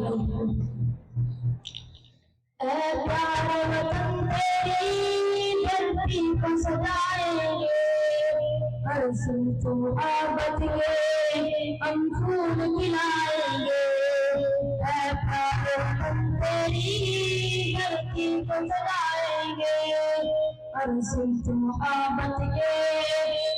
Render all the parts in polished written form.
اے پیارے وطن تیری دھرتی کو سجائیں گے، ہر سمت محبت کے ہم پھول کھلائیں گے۔ اے پیارے وطن تیری دھرتی کو سجائیں گے، ہر سمت محبت کے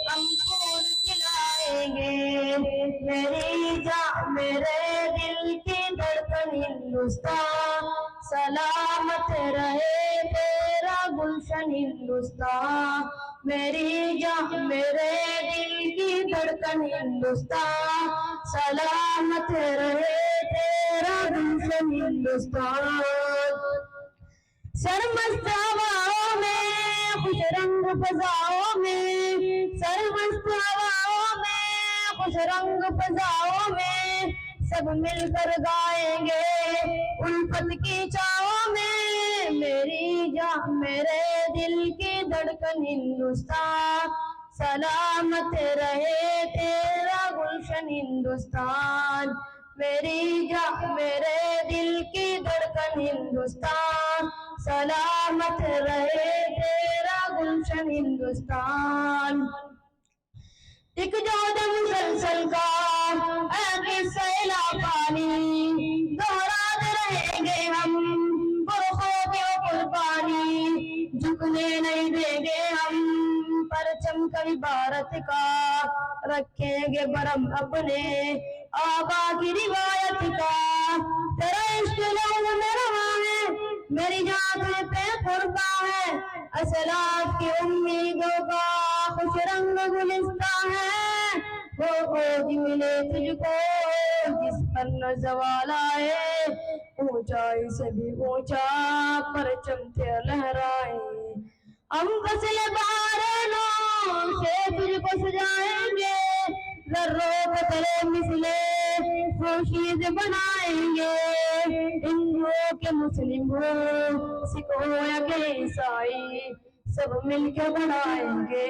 ہم پھول کھلائیں گے۔ میری جان میرے دل کی دھڑکن ہندوستان، سلامت رہے تیرا گلشن ہندوستان۔ میری جان میرے دل کی دھڑکن ہندوستان، سلامت رہے تیرا گلشن ہندوستان۔ سرمست ہواؤں میں خوش رنگ فضاؤں میں، سرمست ہواؤں میں خوش رنگ فضاؤں میں سب مل کر گائیں گے الفت کی چھاؤں میں۔ میری جان میرے دل کی دھڑکن ہندوستان، سلامت رہے تیرا گلشن ہندوستان۔ میری جان میرے دل کی دھڑکن ہندوستان، سلامت رہے تیرا گلشن ہندوستان۔ ایک جود مسلسل کا اے سیلا پانی، دہراتے رہیں گے ہم برخوں کے قربانی، جھکنے نہیں دیں گے ہم پرچم کبھی بھارت کا، رکھیں گے برہم اپنے آبا کی روایت کا۔ تیرا عشق لہو میں رواں ہے، میری جان تجھ پہ قرباں ہے، اسلاف کی امیدوں کا خوش رنگ گلستان ہے۔ وہ عہد ملے تجھ کو جس پر نہ زوال آئے، اونچائی سے بھی اونچا پرچم تیرا لہرائے۔ ہم فصل بہار نو سے تجھ کو سجائیں گے، ذروں کو تلے مثلے خورشید بنائیں گے۔ ہندو کے مسلم ہو سکھ ہو یا کہ عیسائی، سب مل کے بنائیں گے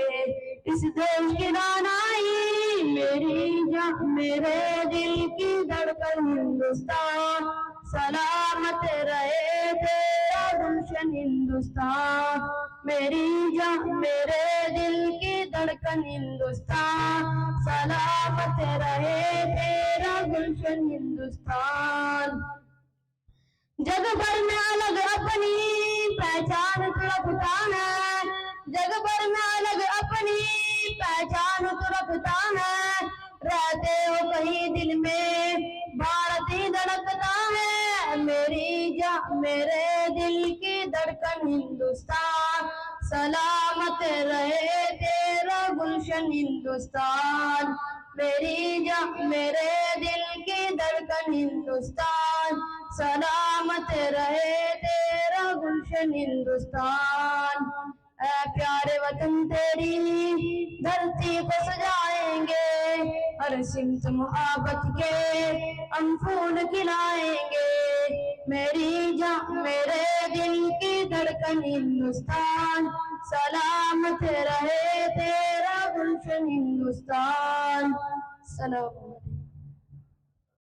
اس دیش کی دانائی۔ میری جان میرے دل کی دھڑکن ہندوستان، سلامت رہے تیرا گلشن ہندوستان۔ میری جان میرے دل کی دھڑکن ہندوستان، سلامت رہے تیرا گلشن ہندوستان۔ جگ بھر میں الگ اپنی پہچان تو رکھتا ہے، جگ بھر میں الگ اپنی پہچان تو رکھتا ہے، رہتے ہو کہیں دل میں بھارت ہی دھڑکتا ہے۔ میری جان میرے دل کی دھڑکن ہندوستان، سلامت رہے تیرا گلشن ہندوستان۔ میری جان میرے دل کی دھڑکن ہندوستان، سلامت رہے تیرا گلشن ہندوستان۔ اے پیارے وطن تیری دھرتی کو سجائیں گے، ہر سمت محبت کے ہم پھول کھلائیں گے۔ میری جان میرے دل کی دھڑکن ہندوستان، سلامت رہے تیرا گلشن ہندوستان۔ سلام۔